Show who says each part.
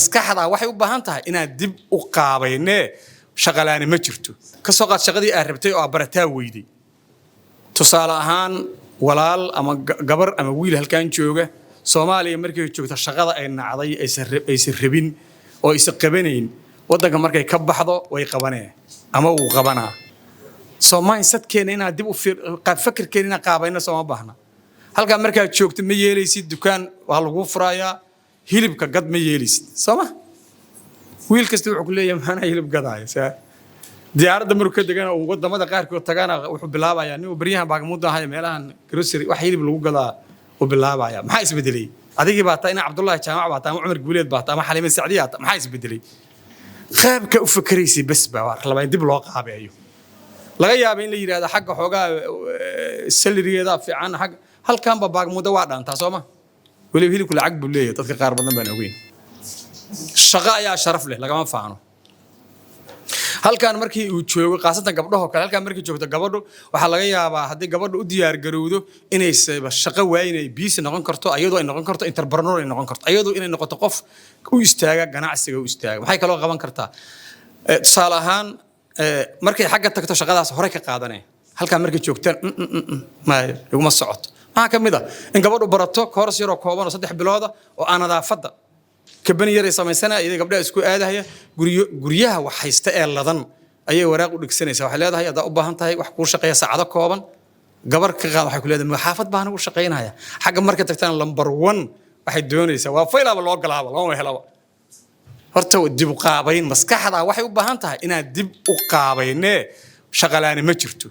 Speaker 1: maskaxda waxay u baahan tahay inaad dib u qaabaynee shaqalaani ma jirto ka soo qaad shaqadii aad rabtay oo barataa weyday tusaale ahaan walaal ama gabar ama wiil halkaan jooga Soomaaliya markay joogto shaqada ay nacday aysan rabin oo aysan qabanayn wadanka markay ka baxdo way qabaneen ama uu qabanaa Soomaaliya sadkeena inaad dib u fikirkeena qaabayna Soomaa baahna halka markaad joogto ma yeelaysid dukaan waa lagu furayaa hilibka gad ma yeelisid Soomaa wiil kasta wuxuu ku leeyahay maxana hilib gadaya diyaaradda markuu ka degana uu wadamada qaarkood tagana wuxuu bilaabayaa inuu bariyahan baagmuud ahay meelahan grocery wax hilib lagu gadaa oo bilaabaya maxaa isbedelay adigii baa taa ina Cabdullaahi Jaamac baa taa ama Umar Guuleed baa taa ama Xaliime Sacdiya maxaa isbedelay qaabka u fikiraysi bas baa labay dib loo qaabeeyo laga yaabay in la yiraahdo xagga xoogaa salariyeeda fiican xag halkan ba baagmuud waa dhaantaa Soomaa wali hilibku lacag buu leeyahay dadka qaar badan baan ogeyn shaqa ayaa sharaf leh lagama faano halkan markii uu joogo qaasatan gabdhaha kale halkan markii joogto gabadhu waxa laga yaabaa hadii gabadhu u diyaar garowdo inay shaqo waynay biis noqon karto ayadoo ay noqon karto entrepreneur ay noqon karto ayadoo inay noqoto qof u istaaga ganacsiga u istaaga maxay kale oo qaban kartaa tusaale ahaan markay xagga tagto shaqadaas hore ka qaadanay halkan markii joogtaan ma iguma socoto waxa kamid ah in gabadhu barato course yar oo kooban oo 3 bilood oo aan nadaafada kabani yar ay sameysana iyada gabdhaha isku aadahaya guriyaha wax haysta ee ladan ayay waraaq u dhigsanaysaa waxa leedahay aad u baahan tahay wax ku shaqeeya saacado kooban gabar ka qaad waxay ku leedahay xaafad baan ugu shaqeynaya xagga marka tagtaan number 1 waxay doonaysaa waa faylaba loo galaaba loo helaba horta dib u qaabayn maskaxda waxay u baahan tahay inaad dib u qaabaynee shaqalaani ma jirto